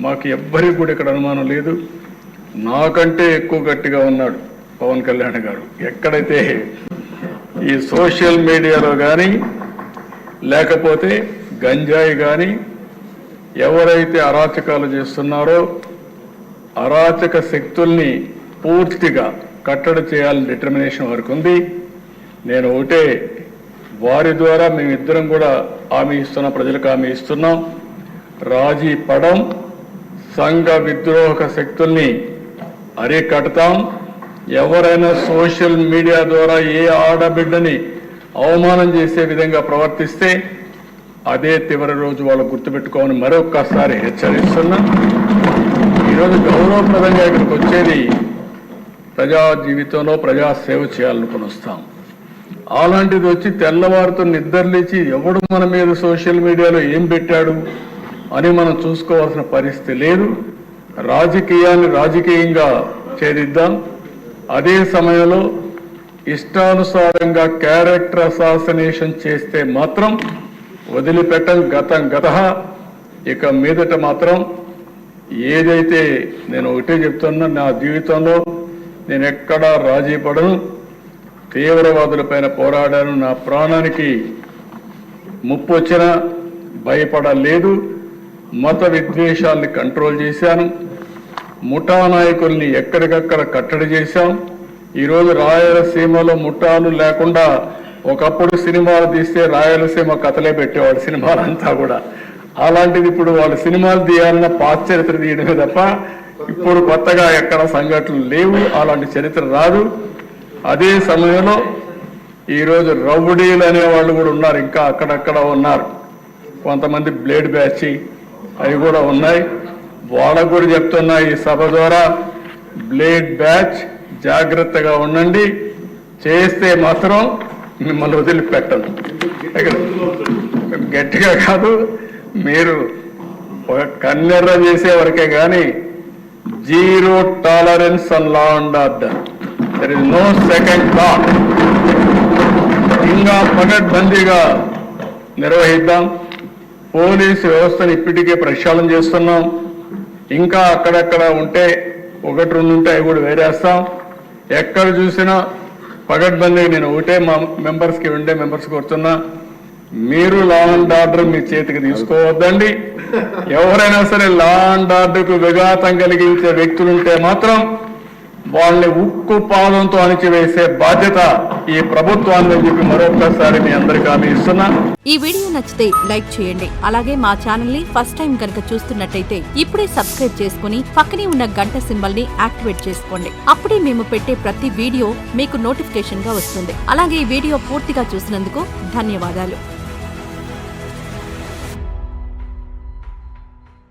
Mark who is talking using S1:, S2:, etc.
S1: మాకు ఎవ్వరికి కూడా ఇక్కడ అనుమానం లేదు. నాకంటే ఎక్కువ గట్టిగా ఉన్నాడు పవన్ కళ్యాణ్ గారు. ఎక్కడైతే ఈ సోషల్ మీడియాలో కానీ లేకపోతే గంజాయి కానీ ఎవరైతే అరాచకాలు చేస్తున్నారో అరాచక శక్తుల్ని పూర్తిగా కట్టడి చేయాలని డిటర్మినేషన్ వరకు ఉంది. నేను ఒకటే వారి ద్వారా మేమిద్దరం కూడా హామీ ఇస్తున్నాం, ప్రజలకు హామీ ఇస్తున్నాం. రాజీ పడం, సంఘ విద్రోహక శక్తుల్ని అరికడతాం. ఎవరైనా సోషల్ మీడియా ద్వారా ఏ ఆడబిడ్డని అవమానం చేసే విధంగా ప్రవర్తిస్తే అదే చివరి రోజు వాళ్ళు గుర్తుపెట్టుకోమని మరొక్కసారి హెచ్చరిస్తున్నా. ఈరోజు గౌరవప్రదంగా ఇక్కడికి వచ్చేది ప్రజా జీవితంలో ప్రజా సేవ చేయాలనుకుని వస్తాం. అలాంటిది వచ్చి తెల్లవారితో నిద్రలేచి ఎవడు మన మీద సోషల్ మీడియాలో ఏం పెట్టాడు అని మనం చూసుకోవాల్సిన పరిస్థితి లేదు. రాజకీయాన్ని రాజకీయంగా ఛేదిద్దాం. అదే సమయంలో ఇష్టానుసారంగా క్యారెక్టర్ అసాసినేషన్ చేస్తే మాత్రం వదిలిపెట్టం. గత ఇక మీదట మాత్రం ఏదైతే నేను ఒకటే చెప్తున్నా, నా జీవితంలో నేను ఎక్కడా రాజీ పడను. తీవ్రవాదులపైన పోరాడాను. నా ప్రాణానికి ముప్పు వచ్చినా భయపడలేదు. మత విద్వేషాల్ని కంట్రోల్ చేశాను. ముఠా నాయకుల్ని ఎక్కడికక్కడ కట్టడి చేశాం. ఈరోజు రాయలసీమలో ముఠాలు లేకుండా ఒకప్పుడు సినిమాలు తీస్తే రాయలసీమ కథలే పెట్టేవాడు సినిమాలంతా కూడా. అలాంటిది ఇప్పుడు వాళ్ళు సినిమాలు తీయాలన్న పాత చరిత్ర తీయడమే తప్ప ఇప్పుడు కొత్తగా ఎక్కడ సంఘటనలు లేవు. అలాంటి చరిత్ర రాదు. అదే సమయంలో ఈరోజు రౌడీలు అనేవాళ్ళు కూడా ఉన్నారు, ఇంకా అక్కడక్కడ ఉన్నారు. కొంతమంది బ్లేడ్ బ్యాచ్ అవి కూడా ఉన్నాయి. వాళ్ళకు కూడా చెప్తున్నా ఈ సభ ద్వారా, బ్లేడ్ బ్యాచ్ జాగ్రత్తగా ఉండండి. చేస్తే మాత్రం మిమ్మల్ని వదిలిపెట్టను. గట్టిగా కాదు, మీరు ఒక కన్నెర్ర చేసే వరకే కానీ zero tolerance on law and order. There is no second thought. ఇంకా పకడ్బందీగా నిర్వహిద్దాం. పోలీసు వ్యవస్థను ఇప్పటికే ప్రక్షాళన చేస్తున్నాం. ఇంకా అక్కడక్కడ ఉంటే 1-2 ఉంటే అవి కూడా వేరేస్తాం. ఎక్కడ చూసినా పకడ్బందీ. నేను ఒకటే మా మెంబర్స్కి కోరుతున్నా, మీరు లా అండ్ ఆర్డర్ మీ చేతికి తీసుకోవద్దండి. ఎవరైనా సరే లా అండ్ ఆర్డర్కు విఘాతం కలిగించే వ్యక్తులుంటే మాత్రం వాళ్ళని ఉక్కు పాదంతో అణిచివేసే బాధ్యత ఈ ప్రభుత్వాన్ని అని చెప్పి మరొకసారి మీ అందరికీ హామీ ఇస్తున్నా.
S2: ఈ వీడియో నచ్చితే లైక్ చేయండి. అలాగే మా ఛానల్ ని ఫస్ట్ టైం కనుక చూస్తున్నట్టయితే ఇప్పుడే సబ్స్క్రైబ్ చేసుకుని పక్కనే ఉన్న గంట సింబల్ ని యాక్టివేట్ చేసుకోండి. అప్పుడే మేము పెట్టే ప్రతి వీడియో మీకు నోటిఫికేషన్ గా వస్తుంది. అలాగే ఈ వీడియో పూర్తిగా చూసినందుకు ధన్యవాదాలు.